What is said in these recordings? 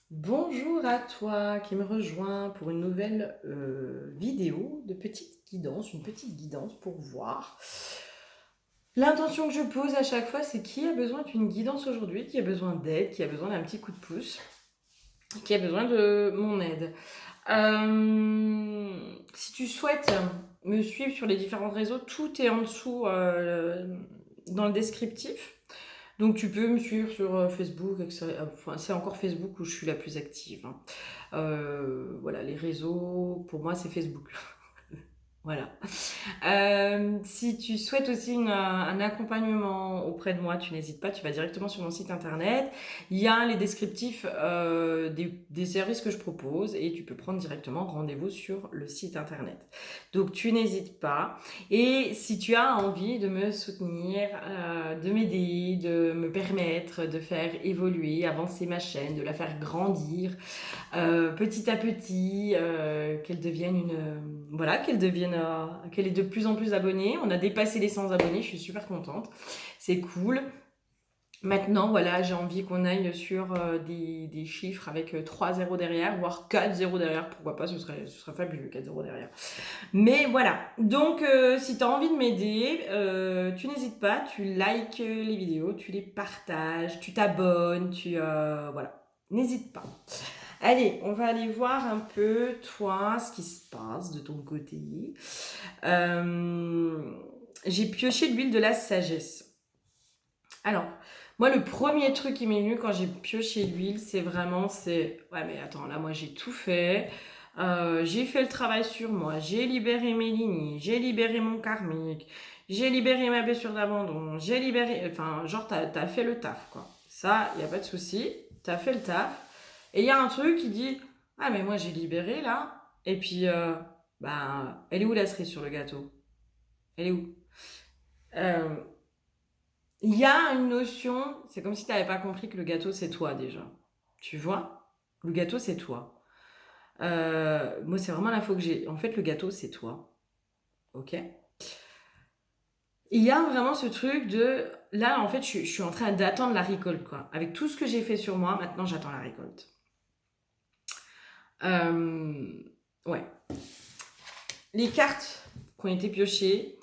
Bonjour à toi qui me rejoins pour une nouvelle vidéo de petite guidance, une petite guidance pour voir. L'intention que je pose à chaque fois, c'est qui a besoin d'une guidance aujourd'hui, qui a besoin d'aide, qui a besoin d'un petit coup de pouce, qui a besoin de mon aide. Si tu souhaites me suivre sur les différents réseaux, tout est en dessous dans le descriptif. Donc tu peux me suivre sur Facebook, etc. Enfin, c'est encore Facebook où je suis la plus active, hein. Voilà, les réseaux, pour moi, c'est Facebook. Voilà. Si tu souhaites aussi un accompagnement auprès de moi, tu n'hésites pas, tu vas directement sur mon site internet. Il y a les descriptifs des services que je propose et tu peux prendre directement rendez-vous sur le site internet. Donc tu n'hésites pas. Et si tu as envie de me soutenir, de m'aider, de me permettre de faire évoluer, avancer ma chaîne, de la faire grandir, petit à petit, qu'elle devienne voilà, qu'elle ait de plus en plus d'abonnés. On a dépassé les 100 abonnés, je suis super contente. C'est cool. Maintenant, voilà, j'ai envie qu'on aille sur des chiffres avec 3 zéros derrière, voire 4 zéros derrière. Pourquoi pas, ce serait fabuleux, 4 zéros derrière. Mais voilà. Donc, si tu as envie de m'aider, tu n'hésites pas, tu likes les vidéos, tu les partages, tu t'abonnes, voilà. N'hésite pas. Allez, on va aller voir un peu, toi, ce qui se passe de ton côté. Euh, j'ai pioché l'huile de la sagesse. Alors, moi, le premier truc qui m'est venu quand j'ai pioché l'huile, ouais, mais attends, là, moi, j'ai tout fait. J'ai fait le travail sur moi, j'ai libéré mes lignées, j'ai libéré mon karmique, j'ai libéré ma blessure d'abandon, j'ai libéré... Enfin, genre, t'as fait le taf, quoi. Ça, il n'y a pas de souci, t'as fait le taf. Et il y a un truc qui dit, ah, mais moi, j'ai libéré, là. Et puis, ben, elle est où la cerise sur le gâteau? Elle est où? Euh, Il y a une notion, c'est comme si tu n'avais pas compris que le gâteau, c'est toi déjà. Tu vois? Le gâteau, c'est toi. Moi, c'est vraiment l'info que j'ai. En fait, le gâteau, c'est toi. Ok? Il y a vraiment ce truc de... Là, en fait, je suis en train d'attendre la récolte, quoi. Avec tout ce que j'ai fait sur moi, maintenant, j'attends la récolte. Ouais. Les cartes qui ont été piochées,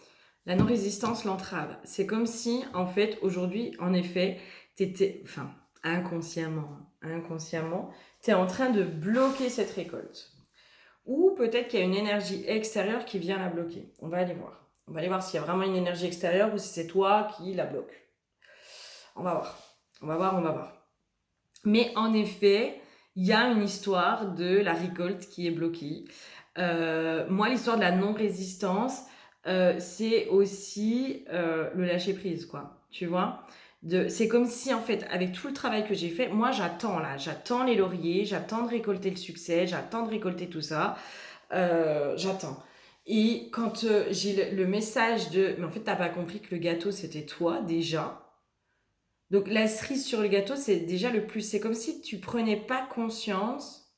la non-résistance, l'entrave. C'est comme si, en fait, aujourd'hui, en effet, t'étais... Enfin, inconsciemment, t'es en train de bloquer cette récolte. Ou peut-être qu'il y a une énergie extérieure qui vient la bloquer. On va aller voir. On va aller voir s'il y a vraiment une énergie extérieure ou si c'est toi qui la bloque. On va voir. On va voir, on va voir. Mais en effet, il y a une histoire de la récolte qui est bloquée. Moi, l'histoire de la non-résistance, c'est aussi le lâcher-prise, quoi. Tu vois? C'est comme si, en fait, avec tout le travail que j'ai fait, moi, j'attends, là. J'attends les lauriers, j'attends de récolter le succès, j'attends de récolter tout ça. J'attends. Et quand j'ai le message de... Mais en fait, t'as pas compris que le gâteau, c'était toi, déjà. Donc, la cerise sur le gâteau, c'est déjà le plus. C'est comme si tu prenais pas conscience,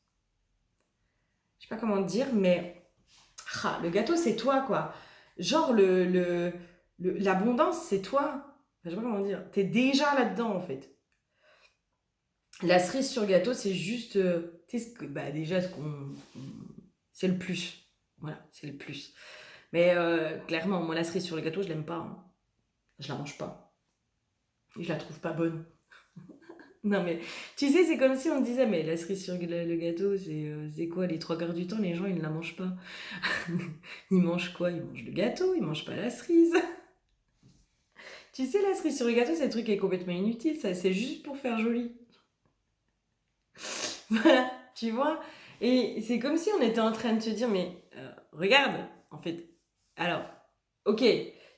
je sais pas comment te dire, mais le gâteau, c'est toi, quoi. Genre, l'abondance, c'est toi. Enfin, je sais pas comment dire. T'es déjà là-dedans, en fait. La cerise sur le gâteau, c'est juste. Tu sais, bah, déjà, c'est le plus. Voilà, c'est le plus. Mais clairement, moi, la cerise sur le gâteau, je l'aime pas, hein. Je la mange pas. Et je la trouve pas bonne. Non, mais tu sais, c'est comme si on me disait, mais la cerise sur le gâteau, c'est quoi? Les trois quarts du temps, les gens, ils ne la mangent pas. Ils mangent quoi? Ils mangent le gâteau, ils mangent pas la cerise. Tu sais, la cerise sur le gâteau, c'est un truc qui est complètement inutile, ça, c'est juste pour faire joli. Voilà, tu vois? Et c'est comme si on était en train de te dire, mais regarde, en fait. Alors, ok,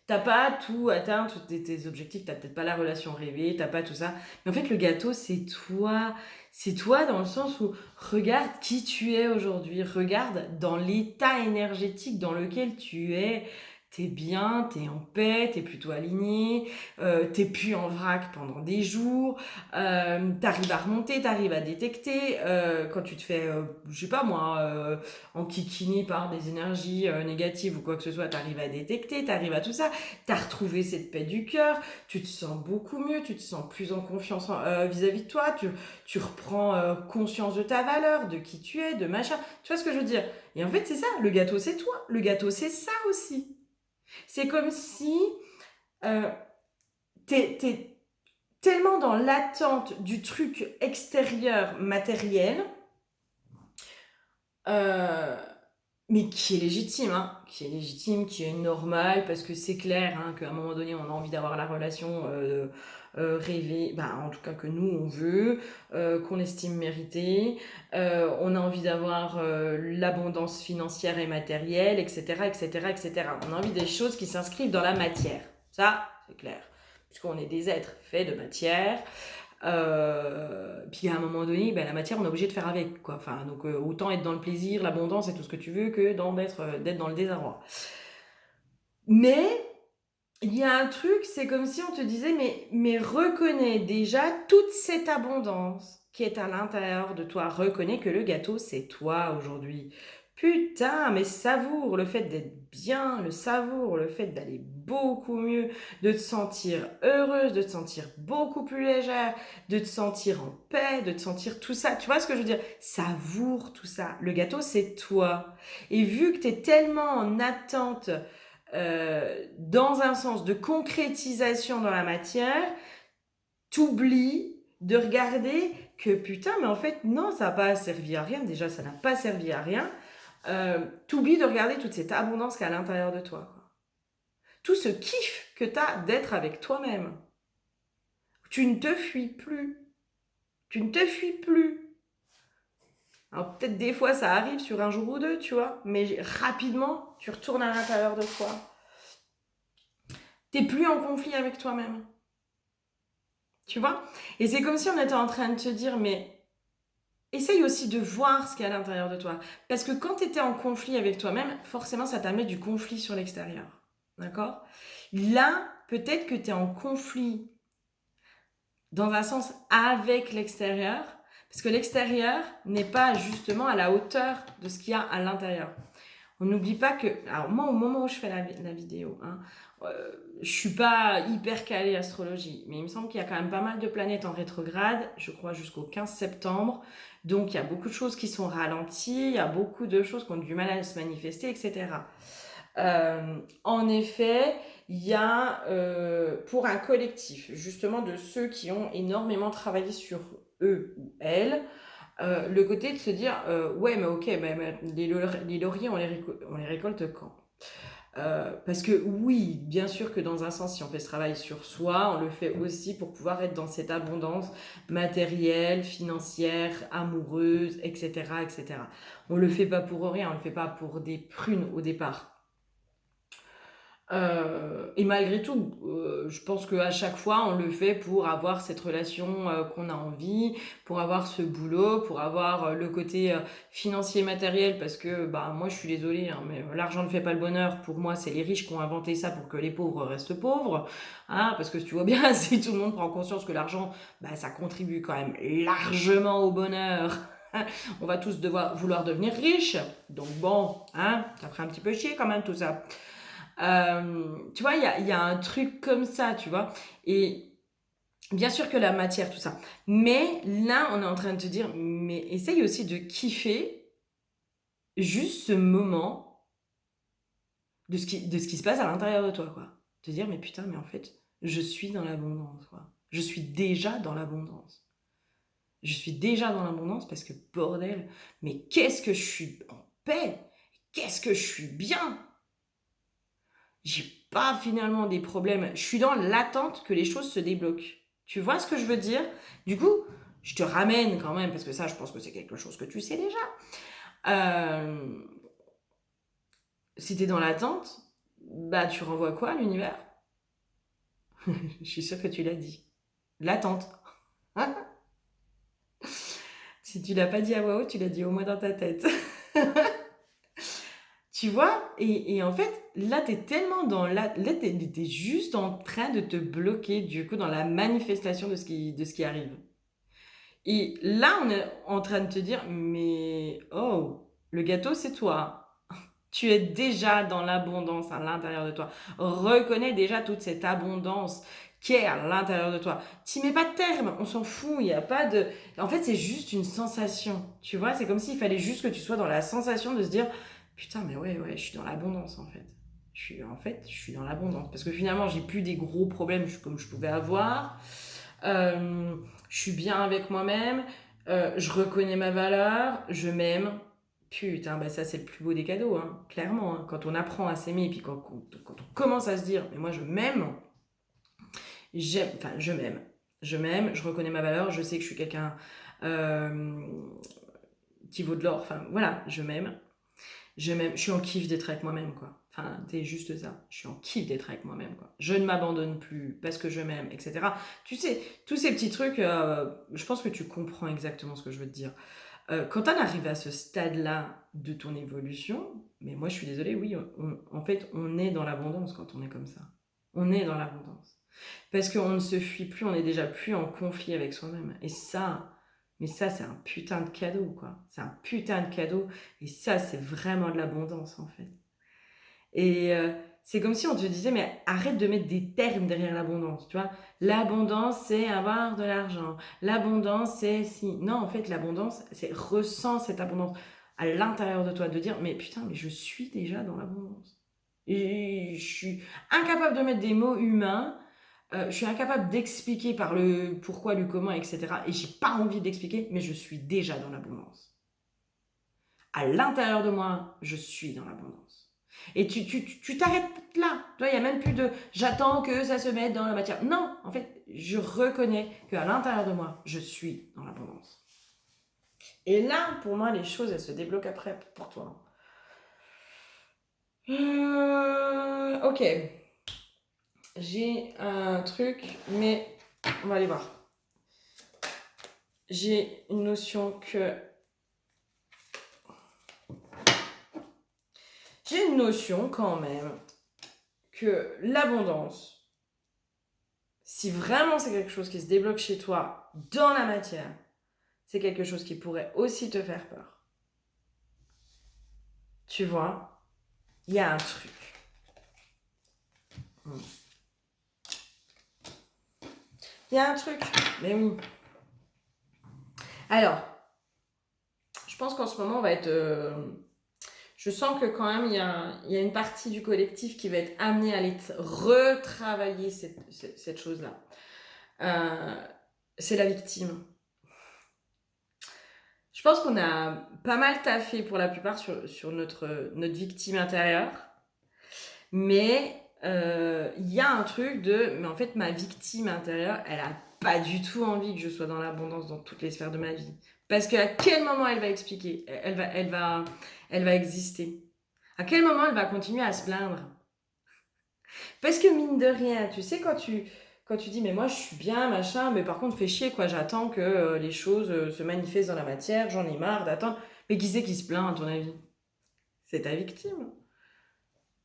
t'as pas tout atteint, tous tes objectifs, t'as peut-être pas la relation rêvée, t'as pas tout ça. Mais en fait, le gâteau, c'est toi. C'est toi dans le sens où regarde qui tu es aujourd'hui, regarde dans l'état énergétique dans lequel tu es. T'es bien, t'es en paix, t'es plutôt aligné, t'es plus en vrac pendant des jours, t'arrives à remonter, t'arrives à détecter, quand tu te fais, je sais pas moi, enquiquiner par des énergies négatives ou quoi que ce soit, t'arrives à détecter, t'arrives à tout ça, t'as retrouvé cette paix du cœur, tu te sens beaucoup mieux, tu te sens plus en confiance vis-à-vis de toi, tu reprends conscience de ta valeur, de qui tu es, de machin, tu vois ce que je veux dire? Et en fait, c'est ça, le gâteau, c'est toi, le gâteau, c'est ça aussi. C'est comme si euh, t'es tellement dans l'attente du truc extérieur matériel, euh, mais qui est légitime, hein, qui est légitime, qui est normal, parce que c'est clair hein, qu'à un moment donné, on a envie d'avoir la relation rêvée, bah, en tout cas que nous, on veut, qu'on estime méritée, on a envie d'avoir l'abondance financière et matérielle, etc., etc., etc. On a envie des choses qui s'inscrivent dans la matière. Ça, c'est clair. Puisqu'on est des êtres faits de matière, puis à un moment donné, ben, la matière, on est obligé de faire avec, quoi. Enfin, donc autant être dans le plaisir, l'abondance et tout ce que tu veux que d'être dans le désarroi. Mais il y a un truc, c'est comme si on te disait, mais reconnais déjà toute cette abondance qui est à l'intérieur de toi. Reconnais que le gâteau, c'est toi aujourd'hui. Putain, mais savoure le fait d'être bien, le savoure le fait d'aller beaucoup mieux, de te sentir heureuse, de te sentir beaucoup plus légère, de te sentir en paix, de te sentir tout ça. Tu vois ce que je veux dire? Savoure tout ça. Le gâteau, c'est toi. Et vu que tu es tellement en attente dans un sens de concrétisation dans la matière, t'oublies de regarder que putain, mais en fait, non, ça n'a pas servi à rien. Déjà, ça n'a pas servi à rien. T'oublies de regarder toute cette abondance qu'il y a à l'intérieur de toi. Quoi. Tout ce kiff que tu as d'être avec toi-même. Tu ne te fuis plus. Tu ne te fuis plus. Alors peut-être des fois ça arrive sur un jour ou deux, tu vois, mais rapidement, tu retournes à l'intérieur de toi. T'es plus en conflit avec toi-même. Tu vois? Et c'est comme si on était en train de te dire, mais essaye aussi de voir ce qu'il y a à l'intérieur de toi. Parce que quand tu étais en conflit avec toi-même, forcément, ça t'amenait du conflit sur l'extérieur. D'accord? Là, peut-être que tu es en conflit dans un sens avec l'extérieur, parce que l'extérieur n'est pas justement à la hauteur de ce qu'il y a à l'intérieur. On n'oublie pas que, alors moi au moment où je fais la vidéo, hein, je suis pas hyper calée astrologie, mais il me semble qu'il y a quand même pas mal de planètes en rétrograde, je crois jusqu'au 15 septembre, donc il y a beaucoup de choses qui sont ralenties, il y a beaucoup de choses qui ont du mal à se manifester, etc. En effet, il y a pour un collectif, justement de ceux qui ont énormément travaillé sur eux ou elles, le côté de se dire ouais mais ok mais les lauriers on les récolte quand parce que oui bien sûr que dans un sens si on fait ce travail sur soi on le fait aussi pour pouvoir être dans cette abondance matérielle, financière, amoureuse, etc., etc. On le fait pas pour rien, on le fait pas pour des prunes au départ. Et malgré tout, je pense qu'à chaque fois, on le fait pour avoir cette relation qu'on a envie, pour avoir ce boulot, pour avoir le côté financier matériel, parce que bah moi je suis désolée, hein, mais l'argent ne fait pas le bonheur. Pour moi, c'est les riches qui ont inventé ça pour que les pauvres restent pauvres. Hein, parce que tu vois bien, si tout le monde prend conscience que l'argent, bah, ça contribue quand même largement au bonheur. On va tous vouloir devenir riches. Donc bon, hein, ça ferait un petit peu chier quand même tout ça. Tu vois, il y a un truc comme ça, tu vois. Et bien sûr que la matière, tout ça. Mais là, on est en train de te dire, mais essaye aussi de kiffer juste ce moment de ce qui se passe à l'intérieur de toi, quoi. Te dire, mais putain, mais en fait, je suis dans l'abondance, quoi. Je suis déjà dans l'abondance. Je suis déjà dans l'abondance parce que, bordel, mais qu'est-ce que je suis en paix? Qu'est-ce que je suis bien? J'ai pas finalement des problèmes. Je suis dans l'attente que les choses se débloquent. Tu vois ce que je veux dire? Du coup, je te ramène quand même, parce que ça, je pense que c'est quelque chose que tu sais déjà. Euh, si tu es dans l'attente, bah tu renvoies quoi à l'univers? Je suis sûre que tu l'as dit. L'attente. Si tu l'as pas dit à voix haute, tu l'as dit au moins dans ta tête. Tu vois? Et en fait, là, tu es tellement dans là, tu es juste en train de te bloquer, du coup, dans la manifestation de ce qui arrive. Et là, on est en train de te dire: «Mais oh, le gâteau, c'est toi. Tu es déjà dans l'abondance à l'intérieur de toi. Reconnais déjà toute cette abondance qui est à l'intérieur de toi. T'y mets pas de terme, on s'en fout, il y a pas de... En fait, c'est juste une sensation, tu vois? C'est comme s'il fallait juste que tu sois dans la sensation de se dire: «Putain, mais ouais, je suis dans l'abondance, en fait. Je suis dans l'abondance». Parce que finalement, j'ai plus des gros problèmes comme je pouvais avoir. Je suis bien avec moi-même. Je reconnais ma valeur, je m'aime. Putain, bah ça c'est le plus beau des cadeaux, hein, clairement. Hein. Quand on apprend à s'aimer et puis quand on commence à se dire, mais moi je m'aime, je m'aime. Je m'aime, je reconnais ma valeur, je sais que je suis quelqu'un euh, qui vaut de l'or. Enfin voilà, je m'aime. Je m'aime, je suis en kiff d'être avec moi-même, quoi. Enfin, c'est juste ça. Je suis en kiff d'être avec moi-même, quoi. Je ne m'abandonne plus parce que je m'aime, etc. Tu sais, tous ces petits trucs, je pense que tu comprends exactement ce que je veux te dire. Quand on arrive à ce stade-là de ton évolution, mais moi je suis désolée, oui, en fait, on est dans l'abondance quand on est comme ça. On est dans l'abondance. Parce qu'on ne se fuit plus, on est déjà plus en conflit avec soi-même. Et ça, mais ça, c'est un putain de cadeau, quoi. C'est un putain de cadeau. Et ça, c'est vraiment de l'abondance, en fait. Et c'est comme si on te disait, mais arrête de mettre des termes derrière l'abondance, tu vois. L'abondance, c'est avoir de l'argent. L'abondance, c'est si. Non, en fait, l'abondance, c'est ressens cette abondance à l'intérieur de toi, de dire, mais putain, mais je suis déjà dans l'abondance. Et je suis incapable de mettre des mots humains. Je suis incapable d'expliquer par le pourquoi, le comment, etc. Et j'ai pas envie d'expliquer, mais je suis déjà dans l'abondance. À l'intérieur de moi, je suis dans l'abondance. Et tu t'arrêtes là. Tu vois, il n'y a même plus de j'attends que ça se mette dans la matière. Non, en fait, je reconnais qu'à l'intérieur de moi, je suis dans l'abondance. Et là, pour moi, les choses, elles se débloquent après pour toi. Ok. J'ai un truc, mais on va aller voir. J'ai une notion que... J'ai une notion quand même que l'abondance, si vraiment c'est quelque chose qui se débloque chez toi dans la matière, c'est quelque chose qui pourrait aussi te faire peur. Tu vois, il y a un truc. Il y a un truc, mais oui. Alors, je pense qu'en ce moment, on va être... je sens que quand même, il y a une partie du collectif qui va être amenée à aller retravailler cette chose-là. C'est la victime. Je pense qu'on a pas mal taffé pour la plupart sur notre victime intérieure. Mais il y a un truc de... Mais en fait, ma victime intérieure, elle a pas du tout envie que je sois dans l'abondance dans toutes les sphères de ma vie. Parce qu'à quel moment elle va expliquer, elle va exister. À quel moment elle va continuer à se plaindre. Parce que mine de rien, tu sais, quand tu dis, mais moi je suis bien, machin, mais par contre, fais chier, quoi, j'attends que les choses se manifestent dans la matière, j'en ai marre d'attendre. Mais qui c'est qui se plaint, à ton avis? C'est ta victime.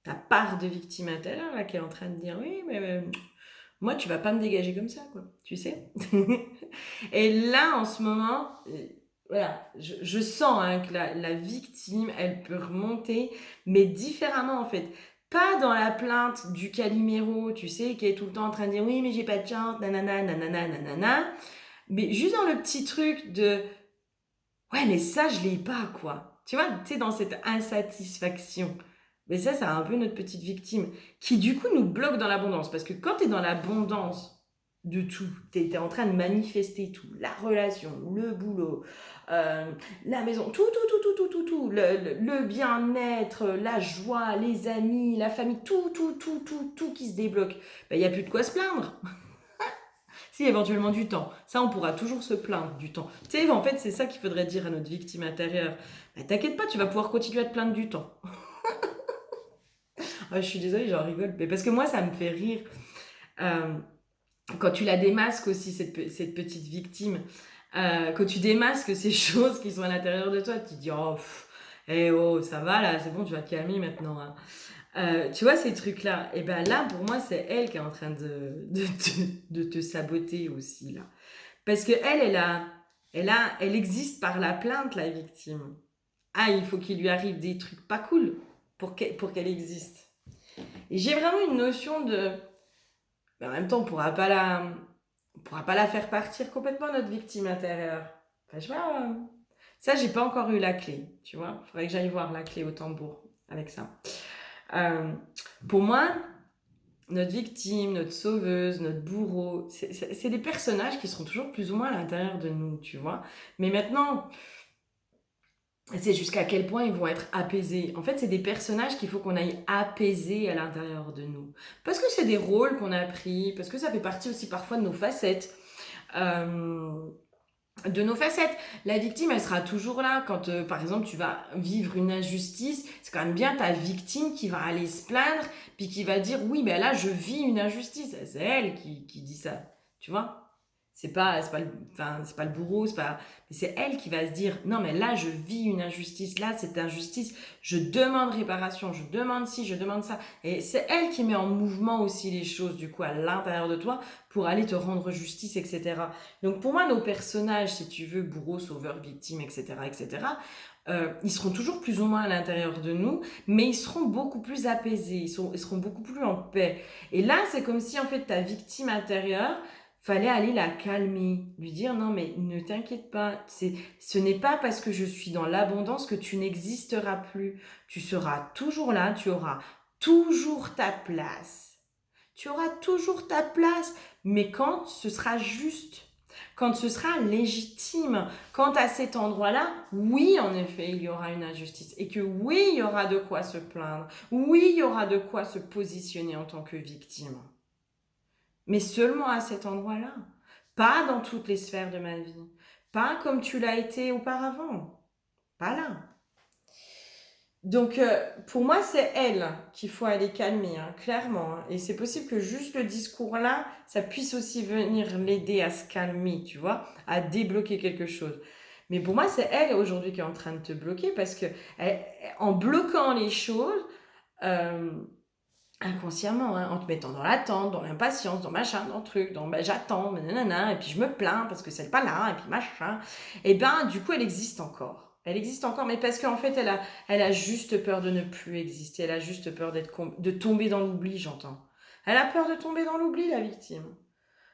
Ta part de victime intérieure, là, qui est en train de dire, oui, mais moi, tu vas pas me dégager comme ça, quoi, tu sais. Et là, en ce moment, voilà, je sens hein, que la victime, elle peut remonter, mais différemment, en fait. Pas dans la plainte du Calimero, tu sais, qui est tout le temps en train de dire oui, mais j'ai pas de chance, nanana, nanana, nanana. Mais juste dans le petit truc de ouais, mais ça, je l'ai pas, quoi. Tu vois, tu sais, dans cette insatisfaction. Mais ça, c'est un peu notre petite victime qui, du coup, nous bloque dans l'abondance. Parce que quand tu es dans l'abondance de tout, tu es en train de manifester tout, la relation, le boulot, la maison, tout, le bien-être, la joie, les amis, la famille, tout qui se débloque. Il n'y a plus de quoi se plaindre. Si, éventuellement du temps. Ça, on pourra toujours se plaindre du temps. Tu sais, en fait, c'est ça qu'il faudrait dire à notre victime intérieure. Bah, t'inquiète pas, tu vas pouvoir continuer à te plaindre du temps. Ah, je suis désolée, j'en rigole. Mais parce que moi, ça me fait rire. Euh, Quand tu la démasques aussi, cette petite victime, quand tu démasques ces choses qui sont à l'intérieur de toi, tu te dis, oh, Eh oh, ça va là, c'est bon, tu vas te calmer maintenant, hein. Tu vois ces trucs-là? Et ben là, pour moi, c'est elle qui est en train de te saboter aussi, là. Parce que elle existe par la plainte, la victime. Ah, il faut qu'il lui arrive des trucs pas cool pour qu'elle existe. Et j'ai vraiment une notion de... Mais en même temps, on pourra pas la faire partir complètement, notre victime intérieure. Enfin, je sais pas, ça, j'ai pas encore eu la clé, tu vois. Il faudrait que j'aille voir la clé au tambour avec ça. Euh, pour moi, notre victime, notre sauveuse, notre bourreau, c'est des personnages qui seront toujours plus ou moins à l'intérieur de nous, tu vois. Mais maintenant, c'est jusqu'à quel point ils vont être apaisés. En fait, c'est des personnages qu'il faut qu'on aille apaiser à l'intérieur de nous. Parce que c'est des rôles qu'on a pris, parce que ça fait partie aussi parfois de nos facettes. Euh, de nos facettes. La victime, elle sera toujours là quand, par exemple, tu vas vivre une injustice. C'est quand même bien ta victime qui va aller se plaindre, puis qui va dire, oui, ben là, je vis une injustice. C'est elle qui dit ça, tu vois. C'est pas le bourreau, mais c'est elle qui va se dire, non, mais là, je vis une injustice. Là, cette injustice, je demande réparation, je demande ci, je demande ça. Et c'est elle qui met en mouvement aussi les choses, du coup, à l'intérieur de toi pour aller te rendre justice, etc. Donc pour moi, nos personnages, si tu veux, bourreau, sauveur, victime, etc., etc., ils seront toujours plus ou moins à l'intérieur de nous, mais ils seront beaucoup plus apaisés, ils seront beaucoup plus en paix. Et là, c'est comme si en fait ta victime intérieure, fallait aller la calmer, lui dire non mais ne t'inquiète pas, ce n'est pas parce que je suis dans l'abondance que tu n'existeras plus. Tu seras toujours là, tu auras toujours ta place. Tu auras toujours ta place, mais quand ce sera juste, quand ce sera légitime, quand à cet endroit-là, oui, en effet, il y aura une injustice et que oui, il y aura de quoi se plaindre, oui, il y aura de quoi se positionner en tant que victime. Mais seulement à cet endroit-là, pas dans toutes les sphères de ma vie, pas comme tu l'as été auparavant, pas là. Donc, pour moi, c'est elle qu'il faut aller calmer, hein, clairement, hein. Et c'est possible que juste le discours là, ça puisse aussi venir l'aider à se calmer, tu vois, à débloquer quelque chose. Mais pour moi, c'est elle aujourd'hui qui est en train de te bloquer parce que en bloquant les choses, euh, inconsciemment, hein, en te mettant dans l'attente, dans l'impatience, dans machin, dans le truc, dans bah, j'attends, nanana, et puis je me plains parce que c'est pas là, et puis machin, et ben du coup elle existe encore. Elle existe encore, mais parce qu'en fait elle a juste peur de ne plus exister, elle a juste peur de tomber dans l'oubli, j'entends. Elle a peur de tomber dans l'oubli, la victime.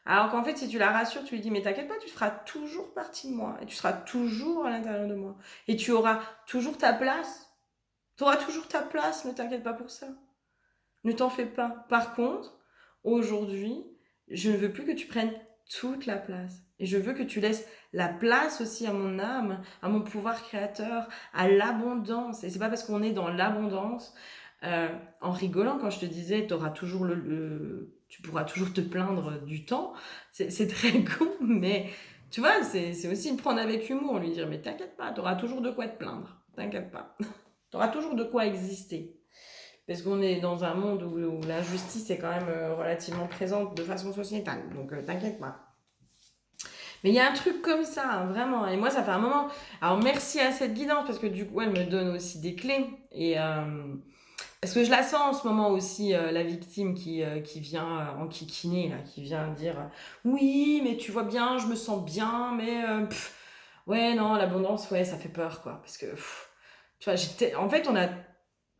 Alors qu'en fait, si tu la rassures, tu lui dis, mais t'inquiète pas, tu feras toujours partie de moi, et tu seras toujours à l'intérieur de moi, et tu auras toujours ta place. Tu auras toujours ta place, ne t'inquiète pas pour ça. Ne t'en fais pas. Par contre, aujourd'hui, je ne veux plus que tu prennes toute la place. Et je veux que tu laisses la place aussi à mon âme, à mon pouvoir créateur, à l'abondance. Et c'est pas parce qu'on est dans l'abondance, en rigolant quand je te disais, t'auras toujours tu pourras toujours te plaindre du temps. C'est très con, mais tu vois, c'est aussi le prendre avec humour, lui dire, mais t'inquiète pas, t'auras toujours de quoi te plaindre. T'inquiète pas. T'auras toujours de quoi exister. Parce qu'on est dans un monde où l'injustice est quand même relativement présente de façon sociétale. Donc t'inquiète pas. Mais il y a un truc comme ça, hein, vraiment. Et moi, ça fait un moment. Alors merci à cette guidance parce que du coup, elle me donne aussi des clés. Et parce que je la sens en ce moment aussi, la victime qui vient en kikiner, là, qui vient dire oui, mais tu vois bien, je me sens bien, mais ouais, non, l'abondance, ouais, ça fait peur, quoi. Parce que, tu vois, en fait,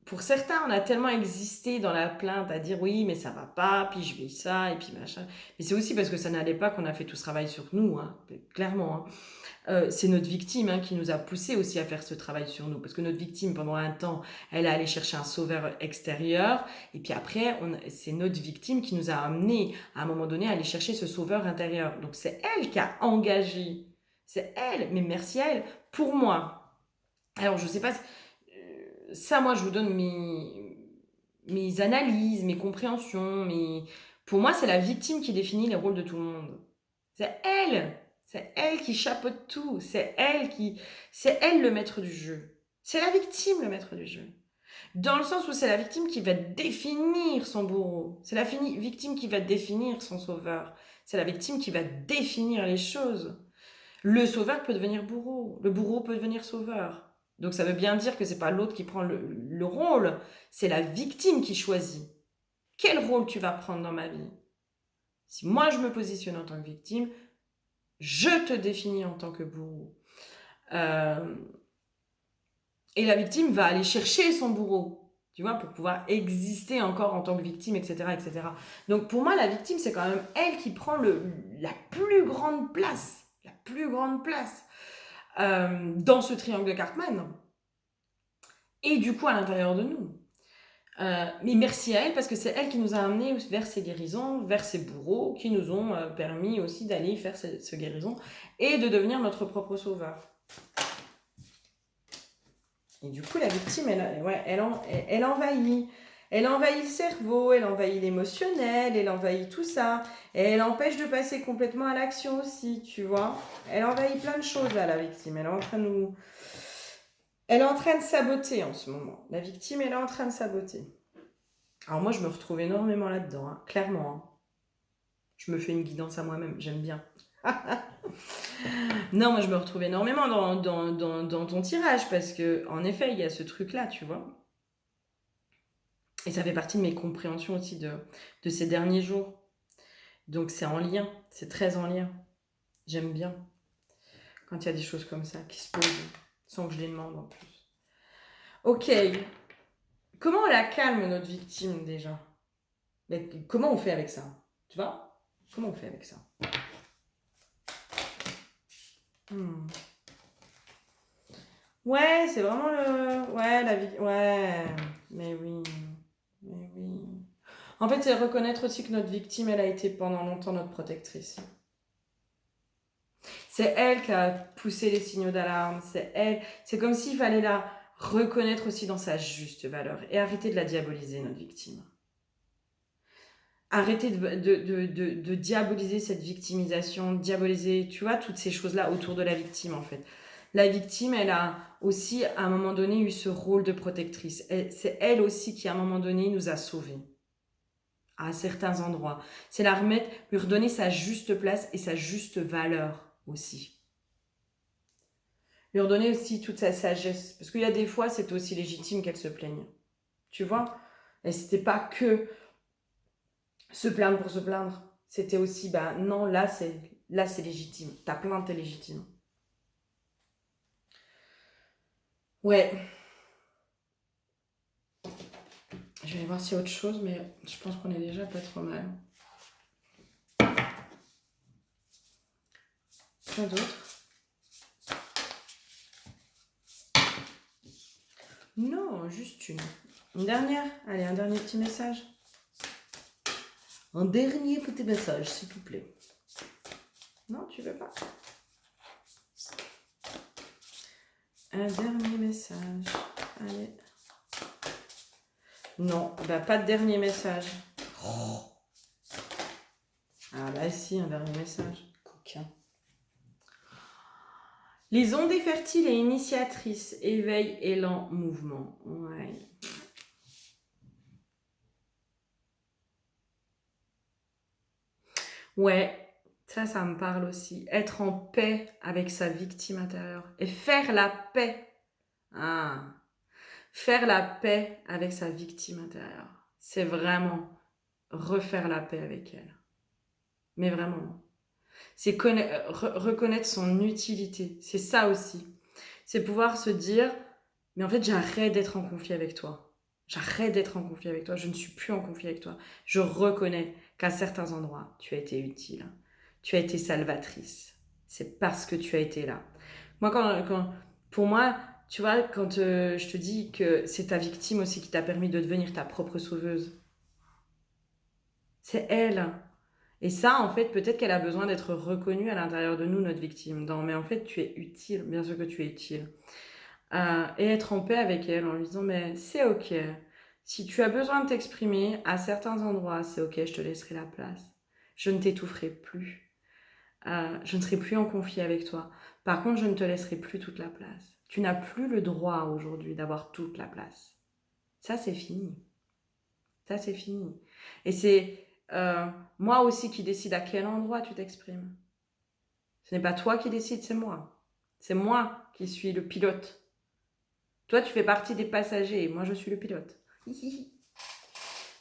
pour certains, on a tellement existé dans la plainte à dire oui, mais ça va pas, puis je vis ça, et puis machin. Mais c'est aussi parce que ça n'allait pas qu'on a fait tout ce travail sur nous, hein, clairement, hein. C'est notre victime, hein, qui nous a poussé aussi à faire ce travail sur nous. Parce que notre victime, pendant un temps, elle est allée chercher un sauveur extérieur. Et puis après, c'est notre victime qui nous a amené, à un moment donné, à aller chercher ce sauveur intérieur. Donc c'est elle qui a engagé. C'est elle, mais merci à elle, pour moi. Alors je sais pas, ça, moi, je vous donne mes analyses, mes compréhensions, pour moi, c'est la victime qui définit les rôles de tout le monde. C'est elle. C'est elle qui chapeaute tout. C'est elle le maître du jeu. C'est la victime le maître du jeu. Dans le sens où c'est la victime qui va définir son bourreau. C'est la victime qui va définir son sauveur. C'est la victime qui va définir les choses. Le sauveur peut devenir bourreau. Le bourreau peut devenir sauveur. Donc ça veut bien dire que c'est pas l'autre qui prend le rôle, c'est la victime qui choisit. Quel rôle tu vas prendre dans ma vie? Si moi je me positionne en tant que victime, je te définis en tant que bourreau. Et la victime va aller chercher son bourreau, tu vois, pour pouvoir exister encore en tant que victime, etc., etc. Donc pour moi, la victime, c'est quand même elle qui prend la plus grande place, dans ce triangle de Cartman. Et du coup, à l'intérieur de nous. Mais merci à elle, parce que c'est elle qui nous a amenés vers ces guérisons, vers ces bourreaux, qui nous ont permis aussi d'aller faire ce guérison et de devenir notre propre sauveur. Et du coup, la victime, elle envahit. Elle envahit le cerveau, elle envahit l'émotionnel, elle envahit tout ça. Et elle empêche de passer complètement à l'action aussi, tu vois. Elle envahit plein de choses, là, la victime. Elle est en train de saboter en ce moment. La victime, elle est en train de saboter. Alors moi, je me retrouve énormément là-dedans, hein, clairement. Hein. Je me fais une guidance à moi-même, j'aime bien. Non, moi je me retrouve énormément dans ton tirage parce que en effet, il y a ce truc-là, tu vois. Et ça fait partie de mes compréhensions aussi de ces derniers jours. Donc c'est en lien, c'est très en lien. J'aime bien quand il y a des choses comme ça qui se posent sans que je les demande en plus. Ok, comment on la calme notre victime déjà? Mais comment on fait avec ça? Tu vois? Comment on fait avec ça? Ouais, c'est vraiment le... Ouais, la vie... Ouais, mais oui. Mais oui. En fait, c'est reconnaître aussi que notre victime, elle a été pendant longtemps notre protectrice. C'est elle qui a poussé les signaux d'alarme. C'est elle. C'est comme s'il fallait la reconnaître aussi dans sa juste valeur et arrêter de la diaboliser, notre victime. Arrêter de diaboliser cette victimisation, diaboliser, tu vois, toutes ces choses-là autour de la victime, en fait. La victime, elle a aussi, à un moment donné, eu ce rôle de protectrice. C'est elle aussi qui, à un moment donné, nous a sauvés. À certains endroits. C'est la remettre, lui redonner sa juste place et sa juste valeur aussi. Lui redonner aussi toute sa sagesse. Parce qu'il y a des fois, c'est aussi légitime qu'elle se plaigne. Tu vois? Et c'était pas que se plaindre pour se plaindre. C'était aussi, bah non, là c'est légitime. Ta plainte est légitime. Ouais. Je vais voir s'il y a autre chose, mais je pense qu'on est déjà pas trop mal. Quoi d'autre? Non, juste une. Une dernière? Allez, un dernier petit message. Un dernier petit message, s'il vous plaît. Non, tu veux pas? Un dernier message. Allez. Non, bah pas de dernier message. Oh. Ah bah si, un dernier message. Coquin. Les ondes fertiles et initiatrices, éveil, élan, mouvement. Ouais. Ouais, ça me parle aussi. Être en paix avec sa victime intérieure. Et faire la paix. Ah. Faire la paix avec sa victime intérieure. C'est vraiment refaire la paix avec elle. Mais vraiment. C'est reconnaître son utilité. C'est ça aussi. C'est pouvoir se dire, mais en fait, j'arrête d'être en conflit avec toi. J'arrête d'être en conflit avec toi. Je ne suis plus en conflit avec toi. Je reconnais qu'à certains endroits, tu as été utile. Tu as été salvatrice. C'est parce que tu as été là. Moi, pour moi, tu vois, quand je te dis que c'est ta victime aussi qui t'a permis de devenir ta propre sauveuse, c'est elle. Et ça, en fait, peut-être qu'elle a besoin d'être reconnue à l'intérieur de nous, notre victime. Non, mais en fait, tu es utile. Bien sûr que tu es utile. Et être en paix avec elle en lui disant, mais c'est ok. Si tu as besoin de t'exprimer à certains endroits, c'est ok, je te laisserai la place. Je ne t'étoufferai plus. Je ne serai plus en conflit avec toi. Par contre, je ne te laisserai plus toute la place. Tu n'as plus le droit aujourd'hui d'avoir toute la place. Ça, c'est fini. Ça, c'est fini. Et c'est moi aussi qui décide à quel endroit tu t'exprimes. Ce n'est pas toi qui décides, c'est moi. C'est moi qui suis le pilote. Toi, tu fais partie des passagers et moi, je suis le pilote.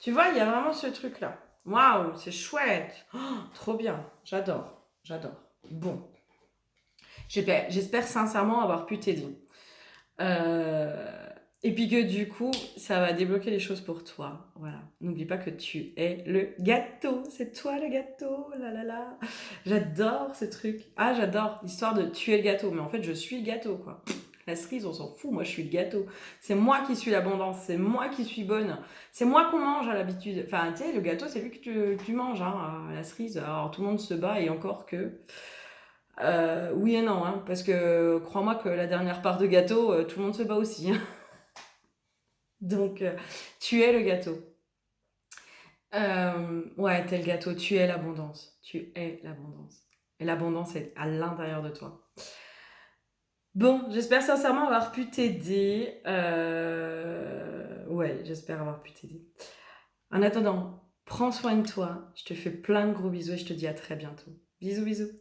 Tu vois, il y a vraiment ce truc-là. Waouh, c'est chouette. Oh, trop bien. J'adore. J'adore. Bon. J'espère sincèrement avoir pu t'aider. Et puis que du coup, ça va débloquer les choses pour toi. Voilà. N'oublie pas que tu es le gâteau. C'est toi le gâteau. Là là là. J'adore ce truc. Ah, j'adore l'histoire de tu es le gâteau. Mais en fait, je suis le gâteau, quoi. La cerise, on s'en fout. Moi, je suis le gâteau. C'est moi qui suis l'abondance. C'est moi qui suis bonne. C'est moi qu'on mange à l'habitude. Enfin, tu sais, le gâteau, c'est lui que tu manges. Hein, la cerise, alors tout le monde se bat et encore que. Oui et non, hein, parce que crois-moi que la dernière part de gâteau, tout le monde se bat aussi. Hein. Donc, tu es le gâteau. Ouais, t'es le gâteau, tu es l'abondance. Tu es l'abondance. Et l'abondance est à l'intérieur de toi. Bon, j'espère sincèrement avoir pu t'aider. Ouais, j'espère avoir pu t'aider. En attendant, prends soin de toi. Je te fais plein de gros bisous et je te dis à très bientôt. Bisous, bisous.